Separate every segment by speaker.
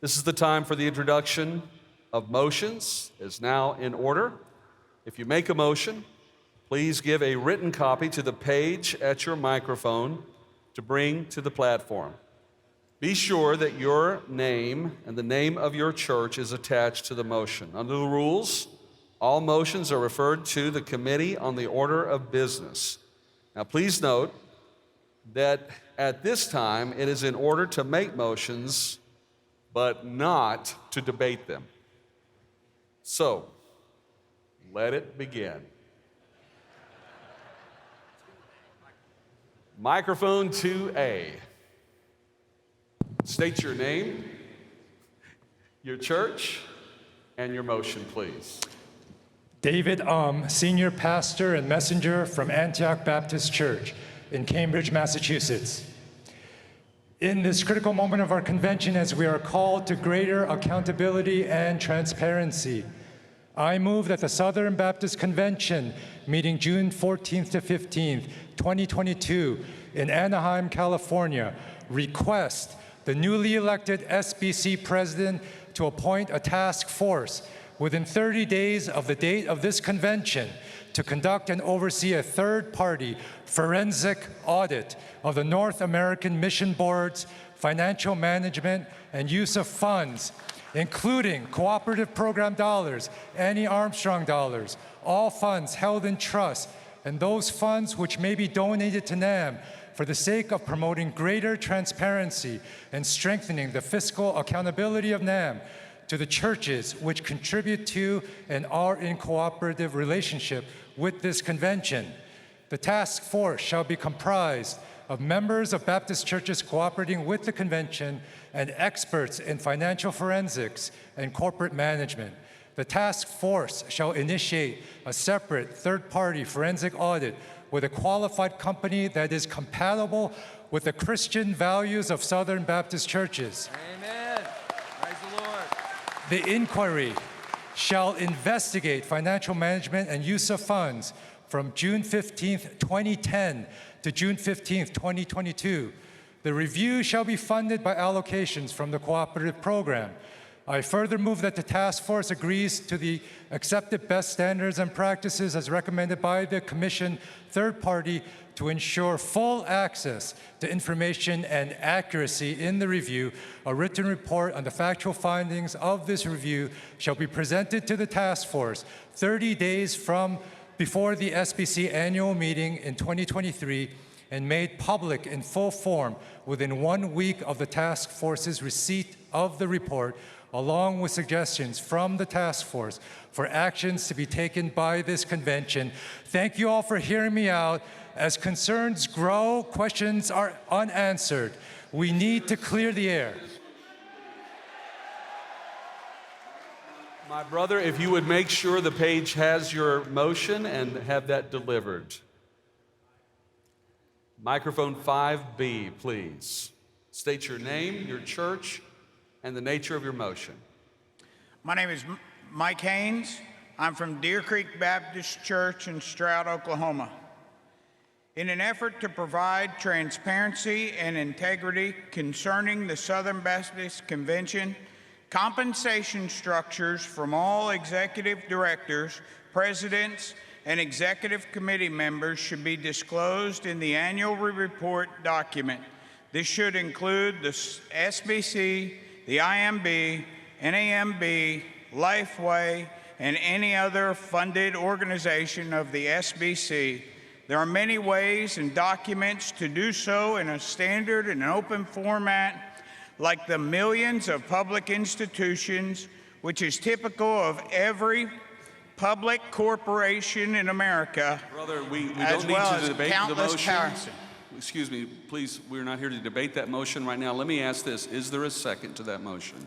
Speaker 1: This is the time for the introduction of motions. Is now in order. If you make a motion, please give a written copy to the page at your microphone to bring to the platform. Be sure that your name and the name of your church is attached to the motion. Under the rules, all motions are referred to the Committee on the Order of Business. Now, please note that at this time, it is in order to make motions, but not to debate them. So, let it begin. Microphone 2A. State your name, your church, and your motion, please.
Speaker 2: David Senior Pastor and Messenger from Antioch Baptist Church in Cambridge, Massachusetts. In this critical moment of our convention, as we are called to greater accountability and transparency, I move that the Southern Baptist Convention, meeting June 14th to 15th, 2022, in Anaheim, California, request the newly elected SBC president to appoint a task force within 30 days of the date of this convention to conduct and oversee a third-party forensic audit of the North American Mission Board's financial management and use of funds, including cooperative program dollars, Annie Armstrong dollars, all funds held in trust, and those funds which may be donated to NAM for the sake of promoting greater transparency and strengthening the fiscal accountability of NAM to the churches which contribute to and are in cooperative relationship with this convention. The task force shall be comprised of members of Baptist churches cooperating with the convention and experts in financial forensics and corporate management. The task force shall initiate a separate third-party forensic audit with a qualified company that is compatible with the Christian values of Southern Baptist churches.
Speaker 3: Amen. Praise the Lord.
Speaker 2: The inquiry shall investigate financial management and use of funds from June 15th, 2010 to June 15th, 2022. The review shall be funded by allocations from the cooperative program. I further move that the task force agrees to the accepted best standards and practices as recommended by the Commission third party to ensure full access to information and accuracy in the review. A written report on the factual findings of this review shall be presented to the task force 30 days from before the SBC annual meeting in 2023 and made public in full form within 1 week of the task force's receipt of the report, along with suggestions from the task force for actions to be taken by this convention. Thank you all for hearing me out. As concerns grow, questions are unanswered. We need to clear the air.
Speaker 1: My brother, if you would make sure the page has your motion and have that delivered. Microphone 5B, please. State your name, your church, and the nature of your motion.
Speaker 4: My name is Mike Haynes. I'm from Deer Creek Baptist Church in Stroud, Oklahoma. In an effort to provide transparency and integrity concerning the Southern Baptist Convention, compensation structures from all executive directors, presidents, and executive committee members should be disclosed in the annual report document. This should include the SBC, the IMB, NAMB, Lifeway, and any other funded organization of the SBC. There are many ways and documents to do so in a standard and open format, like the millions of public institutions, which is typical of every public corporation in America.
Speaker 1: Brother, we don't need to debate the motion. Excuse me, please, we're not here to debate that motion right now. Let me ask this, is there a second to that motion?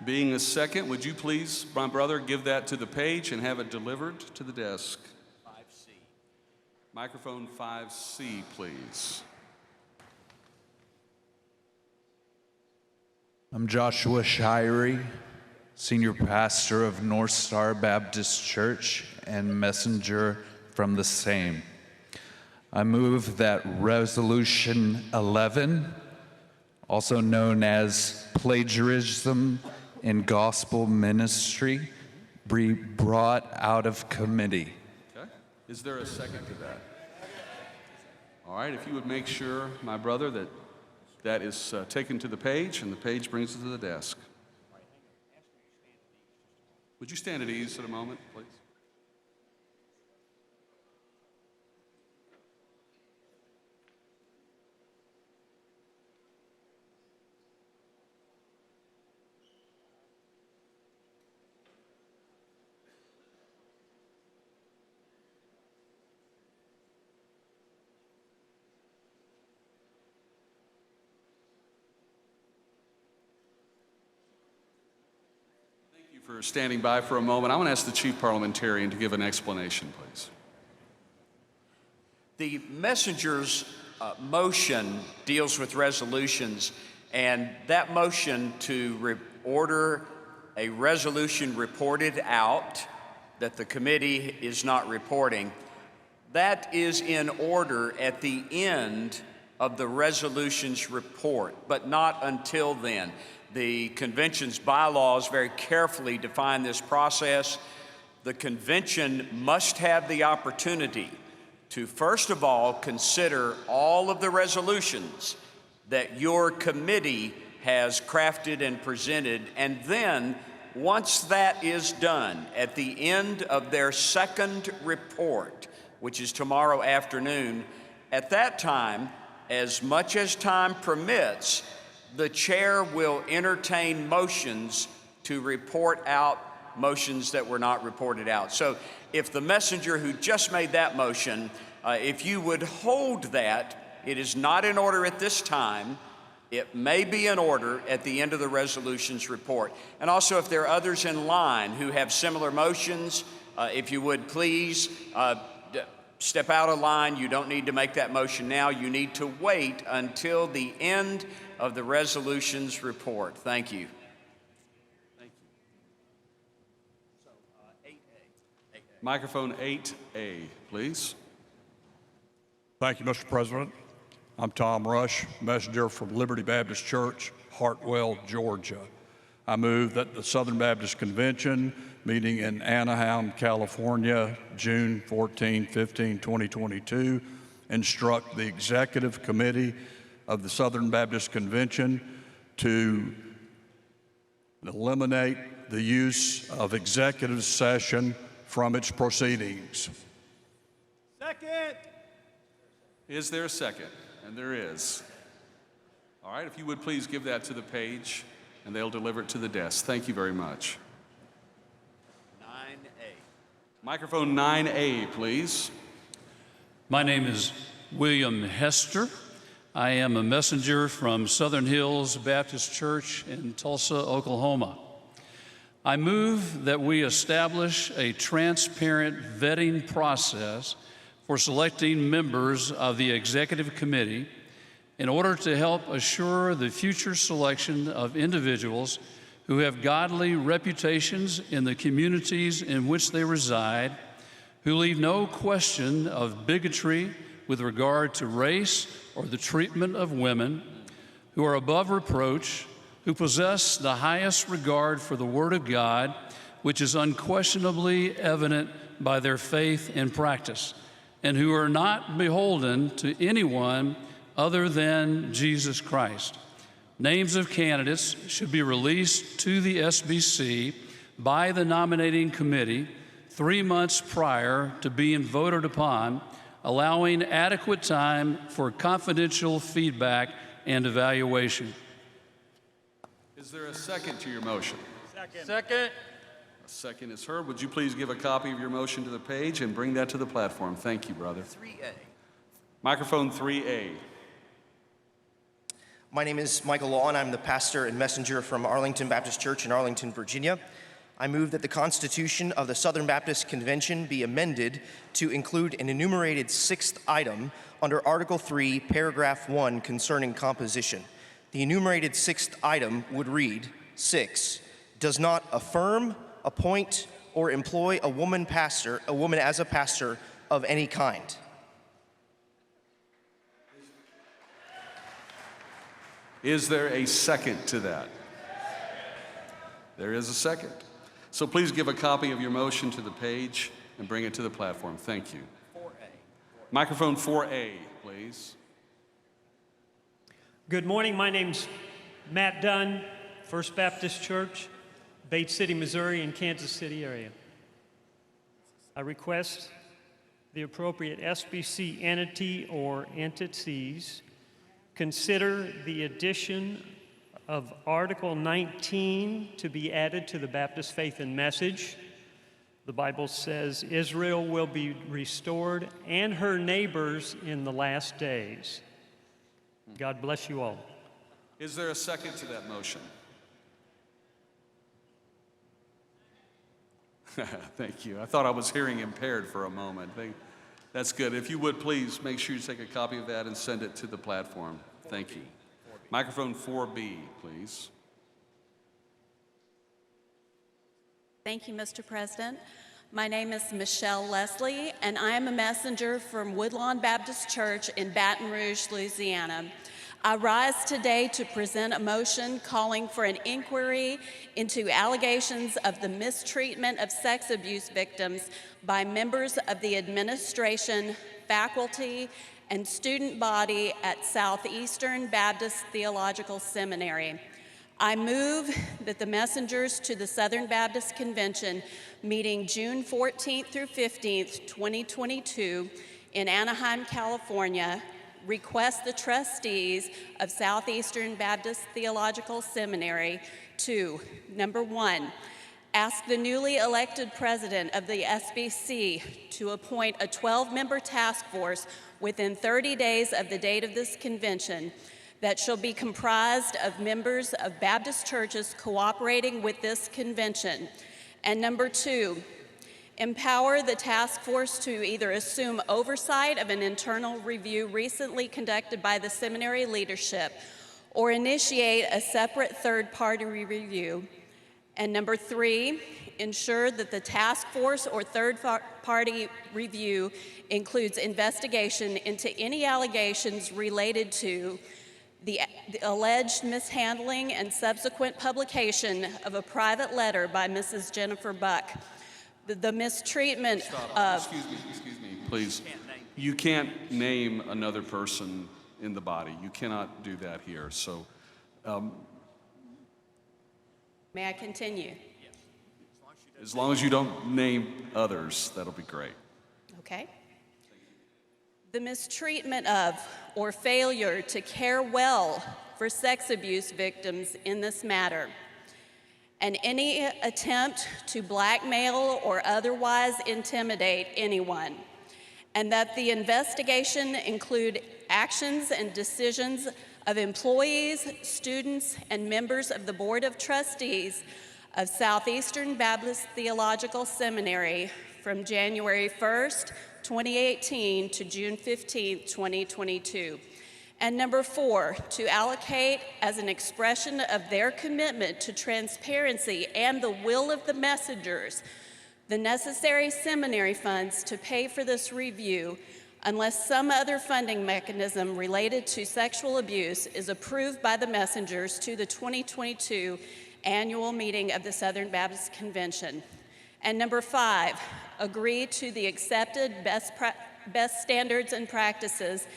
Speaker 1: Being a second, would you please, my brother, give that to the page and have it delivered to the desk? 5C. Microphone 5C, please.
Speaker 5: I'm Joshua Shirey, Senior Pastor of North Star Baptist Church and messenger from the same. I move that Resolution 11, also known as plagiarism in gospel ministry be brought out of committee.
Speaker 1: Okay. Is there a second to that? All right, if you would make sure, my brother, that that is taken to the page and the page brings it to the desk. Would you stand at ease at a moment, please? For standing by for a moment. I want to ask the Chief Parliamentarian to give an explanation, please.
Speaker 6: The messenger's motion deals with resolutions, and that motion to order a resolution reported out that the committee is not reporting, that is in order at the end of the resolution's report, but not until then. The convention's bylaws very carefully define this process. The convention must have the opportunity to, first of all, consider all of the resolutions that your committee has crafted and presented, and then, once that is done, at the end of their second report, which is tomorrow afternoon, at that time, as much as time permits, the chair will entertain motions to report out motions that were not reported out. So if the messenger who just made that motion, if you would hold that, it is not in order at this time. It may be in order at the end of the resolution's report. And also, if there are others in line who have similar motions, if you would please step out of line. You don't need to make that motion now. You need to wait until the end of the resolution's report. Thank you.
Speaker 1: Thank you. So, 8A. Microphone 8A, please.
Speaker 7: Thank you, Mr. President. I'm Tom Rush, messenger from Liberty Baptist Church, Hartwell, Georgia. I move that the Southern Baptist Convention meeting in Anaheim, California, June 14, 15, 2022, instruct the Executive Committee of the Southern Baptist Convention to eliminate the use of executive session from its proceedings.
Speaker 3: Second.
Speaker 1: Is there a second? And there is. All right, if you would please give that to the page and they'll deliver it to the desk. Thank you very much.
Speaker 6: 9A.
Speaker 1: Microphone 9A, please.
Speaker 8: My name is William Hester. I am a messenger from Southern Hills Baptist Church in Tulsa, Oklahoma. I move that we establish a transparent vetting process for selecting members of the Executive Committee in order to help assure the future selection of individuals who have godly reputations in the communities in which they reside, who leave no question of bigotry with regard to race or the treatment of women, who are above reproach, who possess the highest regard for the Word of God, which is unquestionably evident by their faith and practice, and who are not beholden to anyone other than Jesus Christ. Names of candidates should be released to the SBC by the nominating committee 3 months prior to being voted upon, allowing adequate time for confidential feedback and evaluation.
Speaker 1: Is there a second to your motion?
Speaker 3: Second.
Speaker 1: A second is heard. Would you please give a copy of your motion to the page and bring that to the platform? Thank you, brother.
Speaker 6: 3A.
Speaker 1: Microphone 3A.
Speaker 9: My name is Michael Law, and I'm the pastor and messenger from Arlington Baptist Church in Arlington, Virginia. I move that the Constitution of the Southern Baptist Convention be amended to include an enumerated 6th item under Article 3, Paragraph 1 concerning composition. The enumerated 6th item would read, 6, does not affirm, appoint, or employ a woman as a pastor of any kind.
Speaker 1: Is there a second to that? There is a second. So please give a copy of your motion to the page and bring it to the platform. Thank you. 4A. Microphone 4A, please.
Speaker 10: Good morning. My name's Matt Dunn, First Baptist Church, Bates City, Missouri, and Kansas City area. I request the appropriate SBC entity or entities consider the addition of Article 19 to be added to the Baptist Faith and Message. The Bible says Israel will be restored and her neighbors in the last days. God bless you all.
Speaker 1: Is there a second to that motion? Thank you. I thought I was hearing impaired for a moment. That's good. If you would, please make sure you take a copy of that and send it to the platform. Thank you. Microphone 4B, please.
Speaker 11: Thank you, Mr. President. My name is Michelle Leslie, and I am a messenger from Woodlawn Baptist Church in Baton Rouge, Louisiana. I rise today to present a motion calling for an inquiry into allegations of the mistreatment of sex abuse victims by members of the administration, faculty, and student body at Southeastern Baptist Theological Seminary. I move that the messengers to the Southern Baptist Convention meeting June 14th through 15th, 2022 in Anaheim, California, request the trustees of Southeastern Baptist Theological Seminary to, number one, ask the newly elected president of the SBC to appoint a 12-member task force within 30 days of the date of this convention that shall be comprised of members of Baptist churches cooperating with this convention. And number two, empower the task force to either assume oversight of an internal review recently conducted by the seminary leadership or initiate a separate third-party review. And number three, ensure that the task force or third-party review includes investigation into any allegations related to the alleged mishandling and subsequent publication of a private letter by Mrs. Jennifer Buck, the mistreatment of...
Speaker 1: Excuse me, please. You can't name another person in the body. You cannot do that here, so...
Speaker 11: May I continue?
Speaker 1: As long as you don't name others, that'll be great.
Speaker 11: Okay. The mistreatment of or failure to care well for sex abuse victims in this matter, and any attempt to blackmail or otherwise intimidate anyone, and that the investigation include actions and decisions of employees, students, and members of the Board of Trustees of Southeastern Baptist Theological Seminary from January 1st, 2018 to June 15th, 2022. And number four, to allocate as an expression of their commitment to transparency and the will of the messengers, the necessary seminary funds to pay for this review unless some other funding mechanism related to sexual abuse is approved by the messengers to the 2022 annual meeting of the Southern Baptist Convention. And number five, agree to the accepted best standards and practices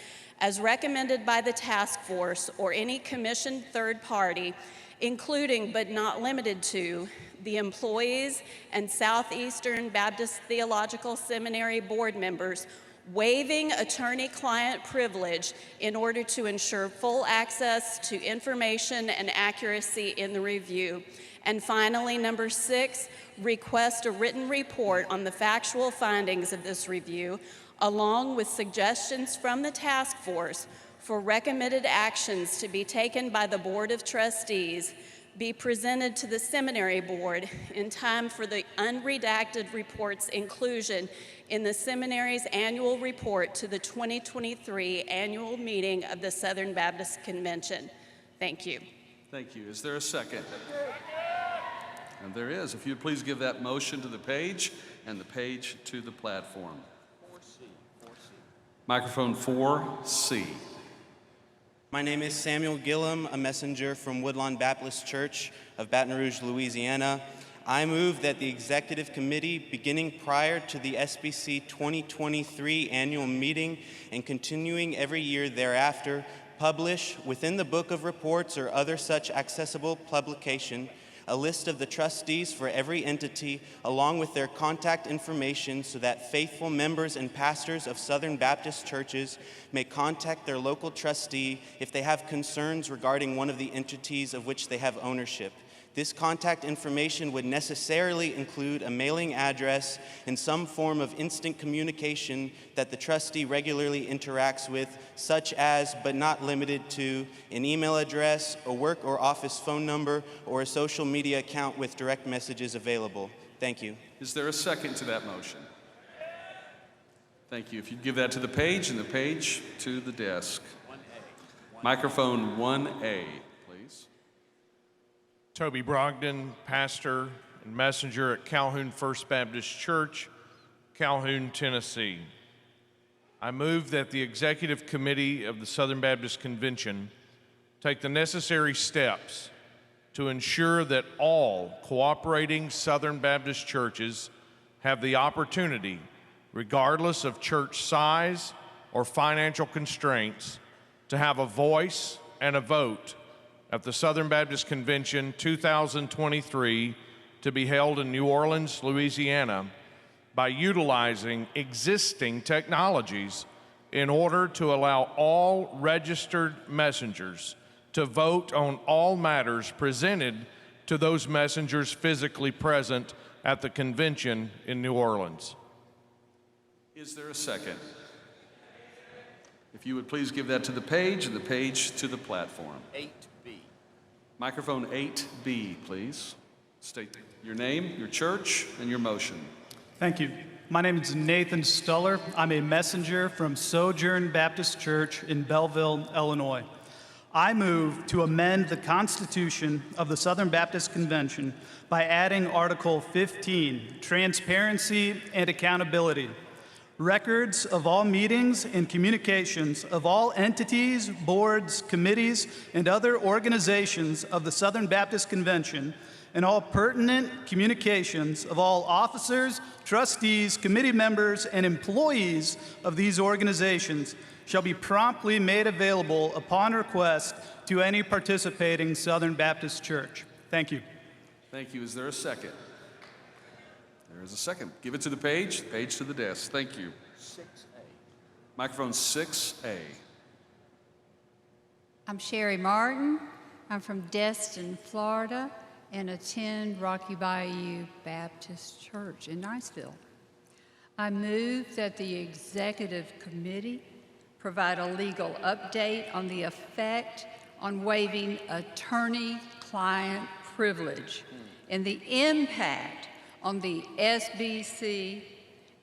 Speaker 11: as recommended by the task force or any commissioned third party, including but not limited to the employees and Southeastern Baptist Theological Seminary board members waiving attorney-client privilege in order to ensure full access to information and accuracy in the review. And finally, number six, request a written report on the factual findings of this review, along with suggestions from the task force for recommended actions to be taken by the Board of Trustees, be presented to the seminary board in time for the unredacted report's inclusion in the seminary's annual report to the 2023 annual meeting of the Southern Baptist Convention. Thank you.
Speaker 1: Thank you. Is there a second? And there is. If you'd please give that motion to the page and the page to the platform. Microphone 4C.
Speaker 12: My name is Samuel Gillum, a messenger from Woodlawn Baptist Church of Baton Rouge, Louisiana. I move that the Executive Committee, beginning prior to the SBC 2023 annual meeting and continuing every year thereafter, publish within the Book of Reports or other such accessible publication a list of the trustees for every entity, along with their contact information, so that faithful members and pastors of Southern Baptist churches may contact their local trustee if they have concerns regarding one of the entities of which they have ownership. This contact information would necessarily include a mailing address and some form of instant communication that the trustee regularly interacts with, such as, but not limited to, an email address, a work or office phone number, or a social media account with direct messages available. Thank you.
Speaker 1: Is there a second to that motion? Thank you. If you give that to the page and the page to the desk. 1A. Microphone 1A, please.
Speaker 13: Toby Brogdon, pastor and messenger at Calhoun First Baptist Church, Calhoun, Tennessee. I move that the Executive Committee of the Southern Baptist Convention take the necessary steps to ensure that all cooperating Southern Baptist churches have the opportunity, regardless of church size or financial constraints, to have a voice and a vote at the Southern Baptist Convention 2023 to be held in New Orleans, Louisiana, by utilizing existing technologies in order to allow all registered messengers to vote on all matters presented to those messengers physically present at the convention in New Orleans.
Speaker 1: Is there a second? If you would please give that to the page and the page to the platform.
Speaker 6: 8B.
Speaker 1: Microphone 8B, please. State your name, your church, and your motion.
Speaker 14: Thank you. My name is Nathan Stuller. I'm a messenger from Sojourn Baptist Church in Belleville, Illinois. I move to amend the Constitution of the Southern Baptist Convention by adding Article 15, Transparency and Accountability. Records of all meetings and communications of all entities, boards, committees, and other organizations of the Southern Baptist Convention, and all pertinent communications of all officers, trustees, committee members, and employees of these organizations shall be promptly made available upon request to any participating Southern Baptist church. Thank you.
Speaker 1: Thank you. Is there a second? There is a second. Give it to the page to the desk. Thank you.
Speaker 6: 6A.
Speaker 1: Microphone 6A.
Speaker 15: I'm Sherry Martin. I'm from Destin, Florida, and attend Rocky Bayou Baptist Church in Niceville. I move that the Executive Committee provide a legal update on the effect on waiving attorney-client privilege and the impact on the SBC,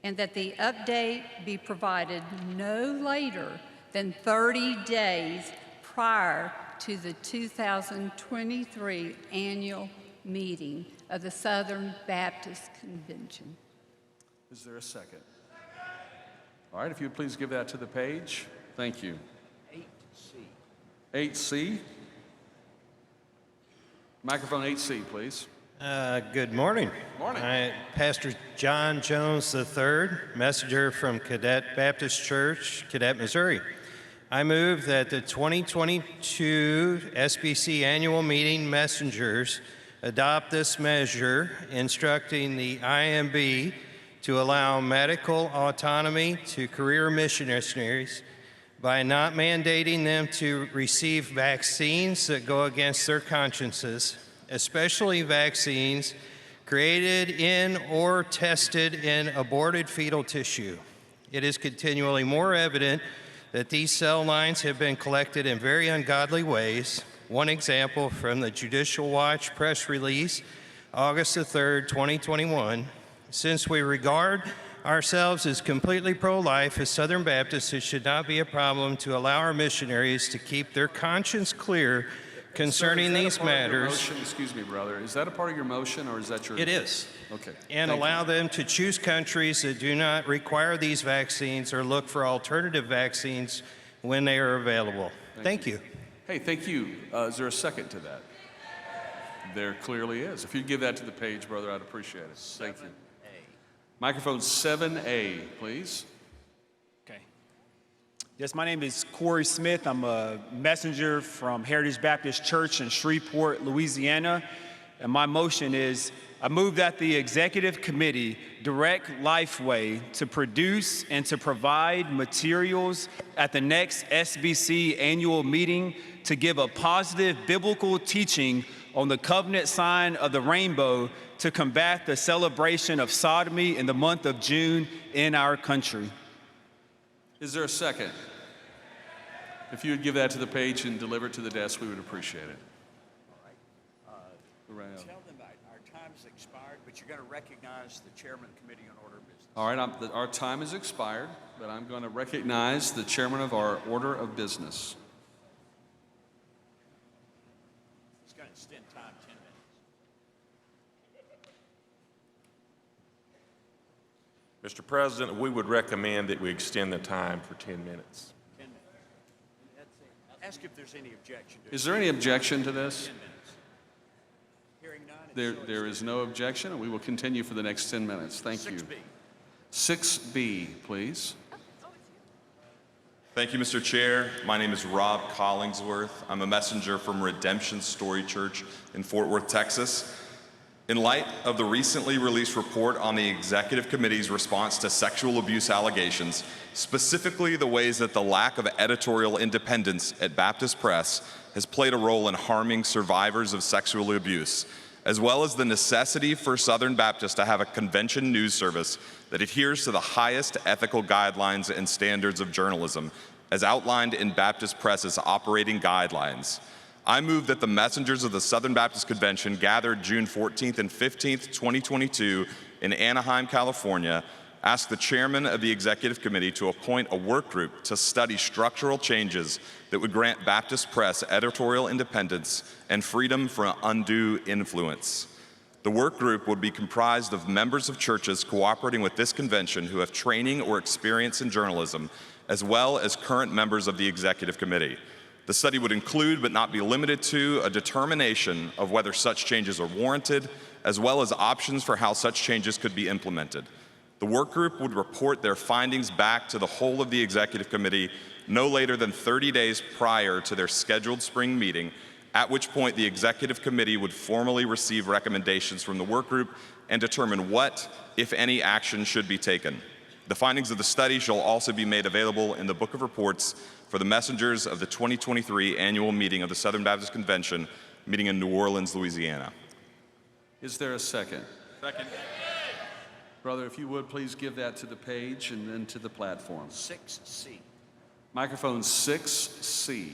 Speaker 15: and that the update be provided no later than 30 days prior to the 2023 annual meeting of the Southern Baptist Convention.
Speaker 1: Is there a second? All right, if you would please give that to the page. Thank you.
Speaker 6: 8C.
Speaker 1: 8C. Microphone 8C, please.
Speaker 16: Good morning.
Speaker 1: Morning.
Speaker 16: Pastor John Jones III, messenger from Cadet Baptist Church, Cadet, Missouri. I move that the 2022 SBC annual meeting messengers adopt this measure, instructing the IMB to allow medical autonomy to career missionaries by not mandating them to receive vaccines that go against their consciences, especially vaccines created in or tested in aborted fetal tissue. It is continually more evident that these cell lines have been collected in very ungodly ways. One example from the Judicial Watch press release, August the 3rd, 2021. Since we regard ourselves as completely pro-life as Southern Baptists, it should not be a problem to allow our missionaries to keep their conscience clear concerning these matters.
Speaker 1: Excuse me, brother. Is that a part of your motion, or is that your?
Speaker 16: It is.
Speaker 1: Okay.
Speaker 16: And allow them to choose countries that do not require these vaccines or look for alternative vaccines when they are available. Thank you.
Speaker 1: Hey, thank you. Is there a second to that? There clearly is. If you'd give that to the page, brother, I'd appreciate it. Thank you. Microphone 7A, please.
Speaker 17: Okay. Yes, my name is Corey Smith. I'm a messenger from Heritage Baptist Church in Shreveport, Louisiana. And my motion is, I move that the Executive Committee direct Lifeway to produce and to provide materials at the next SBC annual meeting to give a positive biblical teaching on the covenant sign of the rainbow to combat the celebration of sodomy in the month of June in our country.
Speaker 1: Is there a second? If you would give that to the page and deliver it to the desk, we would appreciate it.
Speaker 6: Tell them our time's expired, but you're going to recognize the chairman of the Committee on Order of Business.
Speaker 1: All right, our time is expired, but I'm going to recognize the chairman of our Order of Business.
Speaker 6: It's going to extend time 10 minutes.
Speaker 18: Mr. President, we would recommend that we extend the time for 10 minutes.
Speaker 6: 10 minutes. Ask if there's any objection.
Speaker 1: Is there any objection to this?
Speaker 6: 10 minutes. Hearing none.
Speaker 1: There is no objection, and we will continue for the next 10 minutes. Thank you. 6B, please.
Speaker 19: Thank you, Mr. Chair. My name is Rob Collingsworth. I'm a messenger from Redemption Story Church in Fort Worth, Texas. In light of the recently released report on the Executive Committee's response to sexual abuse allegations, specifically the ways that the lack of editorial independence at Baptist Press has played a role in harming survivors of sexual abuse, as well as the necessity for Southern Baptist to have a convention news service that adheres to the highest ethical guidelines and standards of journalism, as outlined in Baptist Press's operating guidelines. I move that the messengers of the Southern Baptist Convention gathered June 14th and 15th, 2022 in Anaheim, California, ask the chairman of the Executive Committee to appoint a work group to study structural changes that would grant Baptist Press editorial independence and freedom from undue influence. The work group would be comprised of members of churches cooperating with this convention who have training or experience in journalism, as well as current members of the Executive Committee. The study would include, but not be limited to, a determination of whether such changes are warranted, as well as options for how such changes could be implemented. The work group would report their findings back to the whole of the Executive Committee no later than 30 days prior to their scheduled spring meeting, at which point the Executive Committee would formally receive recommendations from the work group and determine what, if any, action should be taken. The findings of the study shall also be made available in the Book of Reports for the messengers of the 2023 annual meeting of the Southern Baptist Convention, meeting in New Orleans, Louisiana.
Speaker 1: Is there a second?
Speaker 19: Second.
Speaker 1: Brother, if you would, please give that to the page and then to the platform.
Speaker 6: 6C.
Speaker 1: Microphone 6C.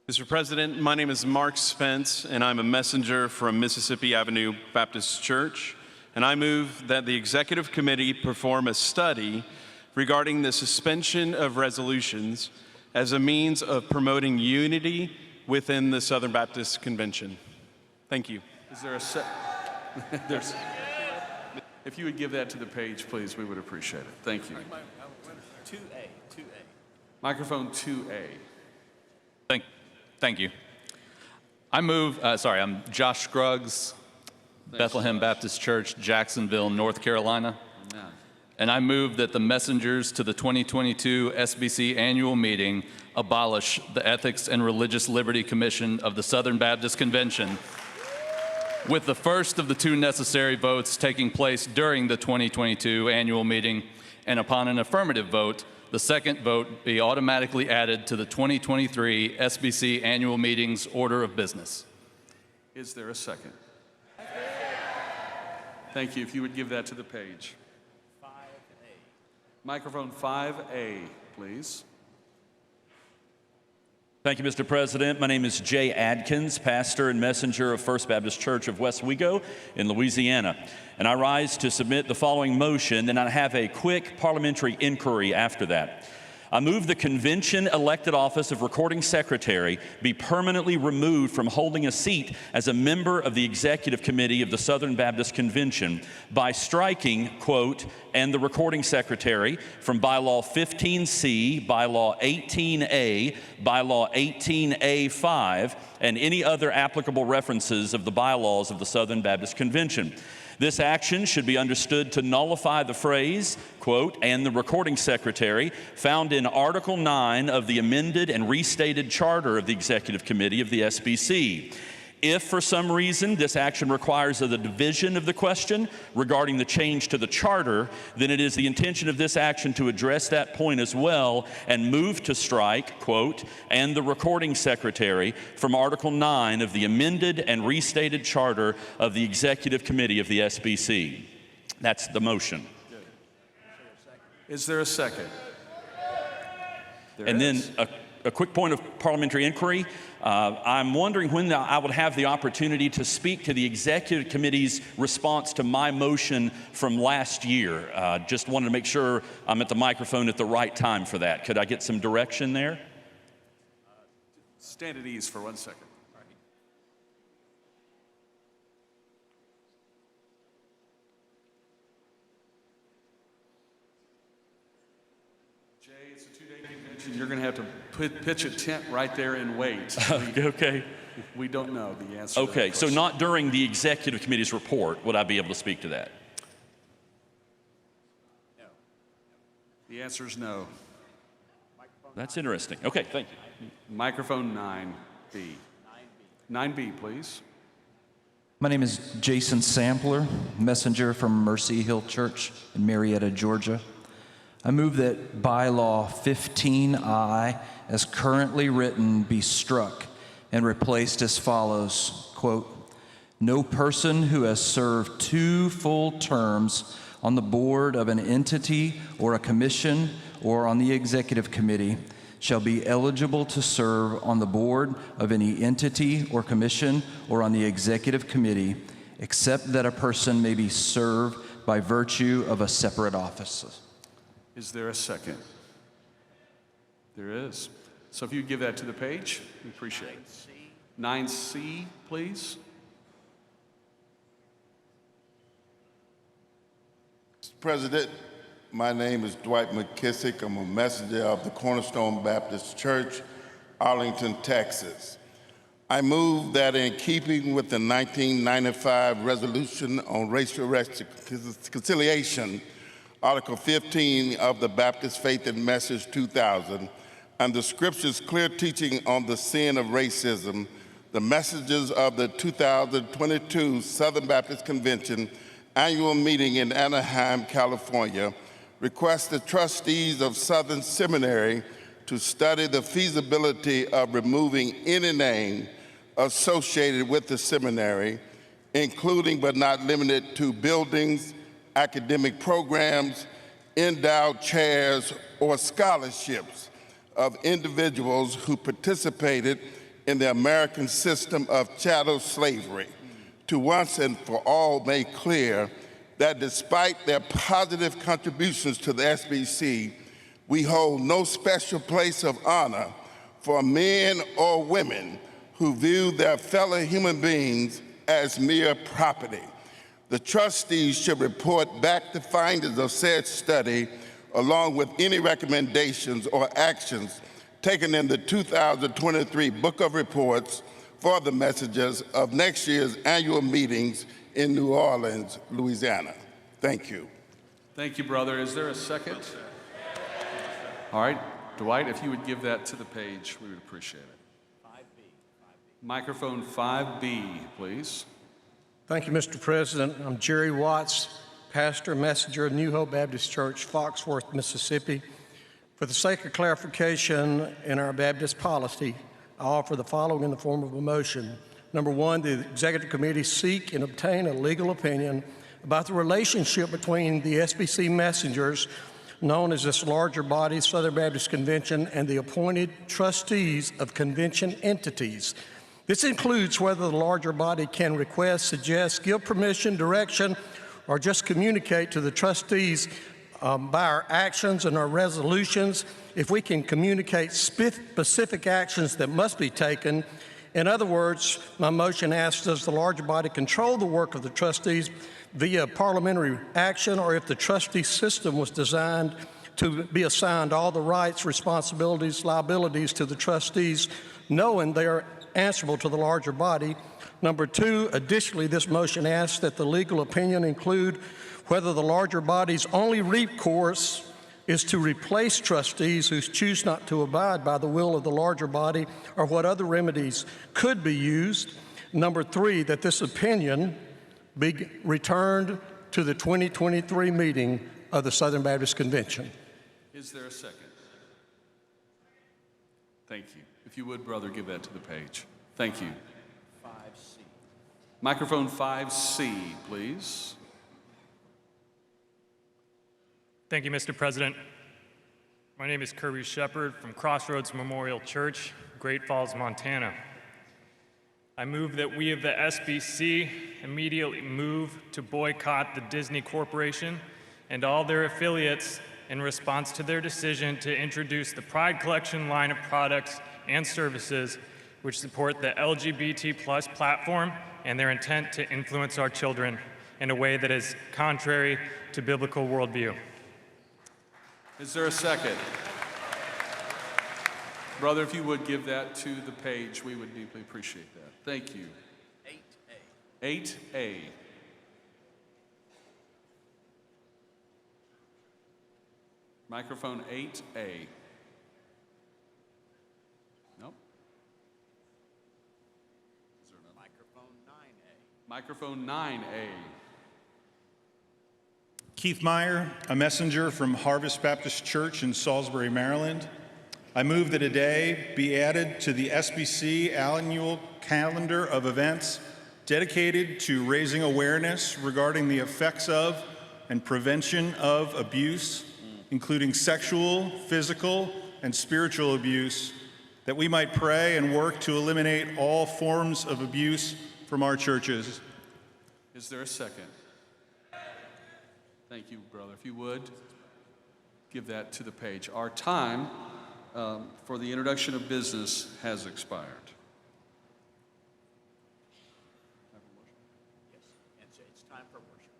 Speaker 20: Mr. President, my name is Mark Spence, and I'm a messenger from Mississippi Avenue Baptist Church, and I move that the Executive Committee perform a study regarding the suspension of resolutions as a means of promoting unity within the Southern Baptist Convention. Thank you.
Speaker 1: Is there a There's. If you would give that to the page, please, we would appreciate it. Thank you.
Speaker 6: 2A.
Speaker 1: Microphone 2A.
Speaker 21: Thank you. I'm Josh Scruggs, Bethlehem Baptist Church, Jacksonville, North Carolina.
Speaker 1: Amen.
Speaker 21: And I move that the messengers to the 2022 SBC annual meeting abolish the Ethics and Religious Liberty Commission of the Southern Baptist Convention, with the first of the two necessary votes taking place during the 2022 annual meeting, and upon an affirmative vote, the second vote be automatically added to the 2023 SBC annual meeting's order of business.
Speaker 1: Is there a second? Thank you. If you would give that to the page.
Speaker 6: 5A.
Speaker 1: Microphone 5A, please.
Speaker 22: Thank you, Mr. President. My name is Jay Adkins, pastor and messenger of First Baptist Church of West Wego in Louisiana. And I rise to submit the following motion, and I have a quick parliamentary inquiry after that. I move the convention-elected office of recording secretary be permanently removed from holding a seat as a member of the Executive Committee of the Southern Baptist Convention by striking, quote, and the recording secretary from bylaw 15C, bylaw 18A, bylaw 18A5, and any other applicable references of the bylaws of the Southern Baptist Convention. This action should be understood to nullify the phrase, quote, "and the recording secretary," found in Article 9 of the amended and restated charter of the Executive Committee of the SBC. If for some reason this action requires the division of the question regarding the change to the charter, then it is the intention of this action to address that point as well and move to strike, quote, "and the recording secretary" from Article 9 of the amended and restated charter of the Executive Committee of the SBC. That's the motion.
Speaker 1: Is there a second?
Speaker 22: And then a quick point of parliamentary inquiry. I'm wondering when I would have the opportunity to speak to the Executive Committee's response to my motion from last year. Just wanted to make sure I'm at the microphone at the right time for that. Could I get some direction there?
Speaker 1: Stand at ease for 1 second. Jay, it's a 2-day convention. You're going to have to pitch a tent right there and wait.
Speaker 22: Okay.
Speaker 1: We don't know the answer to that
Speaker 22: Okay, so
Speaker 1: question.
Speaker 22: not during the Executive Committee's report would I be able to speak to that?
Speaker 1: The answer is no.
Speaker 22: That's interesting. Okay, thank you.
Speaker 1: Microphone 9B. 9B, please.
Speaker 2: My name is Jason Sampler, messenger from Mercy Hill Church in Marietta, Georgia. I move that bylaw 15I, as currently written, be struck and replaced as follows, quote, "No person who has served 2 full terms on the board of an entity or a commission or on the executive committee shall be eligible to serve on the board of any entity or commission or on the executive committee, except that a person may be served by virtue of a separate office."
Speaker 1: Is there a second? There is. So if you give that to the page, we appreciate it. 9C, please.
Speaker 4: Mr. President, my name is Dwight McKissick. I'm a messenger of the Cornerstone Baptist Church, Arlington, Texas. I move that in keeping with the 1995 resolution on racial reconciliation, Article 15 of the Baptist Faith and Message 2000, and the Scripture's clear teaching on the sin of racism, the messages of the 2022 Southern Baptist Convention annual meeting in Anaheim, California, request the trustees of Southern Seminary to study the feasibility of removing any name associated with the seminary, including but not limited to buildings, academic programs, endowed chairs, or scholarships of individuals who participated in the American system of chattel slavery, to once and for all make clear that despite their positive contributions to the SBC, we hold no special place of honor for men or women who view their fellow human beings as mere property. The trustees should report back the findings of said study along with any recommendations or actions taken in the 2023 Book of Reports for the messages of next year's annual meetings in New Orleans, Louisiana. Thank you.
Speaker 1: Thank you, brother. Is there a second? All right, Dwight, if you would give that to the page, we would appreciate it. Microphone 5B, please.
Speaker 23: Thank you, Mr. President. I'm Jerry Watts, pastor and messenger of New Hope Baptist Church, Foxworth, Mississippi. For the sake of clarification in our Baptist policy, I offer the following in the form of a motion. Number 1, the Executive Committee seek and obtain a legal opinion about the relationship between the SBC messengers, known as this larger body, Southern Baptist Convention, and the appointed trustees of convention entities. This includes whether the larger body can request, suggest, give permission, direction, or just communicate to the trustees by our actions and our resolutions. If we can communicate specific actions that must be taken, In other words, my motion asks, does the larger body control the work of the trustees via parliamentary action, or if the trustee system was designed to be assigned all the rights, responsibilities, liabilities to the trustees, knowing they are answerable to the larger body? Number two, additionally, this motion asks that the legal opinion include whether the larger body's only recourse is to replace trustees who choose not to abide by the will of the larger body, or what other remedies could be used. Number three, that this opinion be returned to the 2023 meeting of the Southern Baptist Convention.
Speaker 1: Is there a second? Thank you. If you would, brother, give that to the page. Thank you.
Speaker 6: 5C.
Speaker 1: Microphone 5C, please.
Speaker 5: Thank you, Mr. President. My name is Kirby Shepard from Crossroads Memorial Church, Great Falls, Montana. I move that we of the SBC immediately move to boycott the Disney Corporation and all their affiliates in response to their decision to introduce the Pride Collection line of products and services which support the LGBT+ platform and their intent to influence our children in a way that is contrary to biblical worldview.
Speaker 1: Is there a second? Brother, if you would give that to the page, we would deeply appreciate that. Thank you. 8A. 8A. Microphone 8A. Nope. Is there another? Microphone 9A. Microphone 9A.
Speaker 7: Keith Meyer, a messenger from Harvest Baptist Church in Salisbury, Maryland. I move that a day be added to the SBC annual calendar of events dedicated to raising awareness regarding the effects of and prevention of abuse, including sexual, physical, and spiritual abuse, that we might pray and work to eliminate all forms of abuse from our churches.
Speaker 1: Is there a second? Thank you, brother. If you would, give that to the page. Our time for the introduction of business has expired.
Speaker 6: Yes, it's time for worship.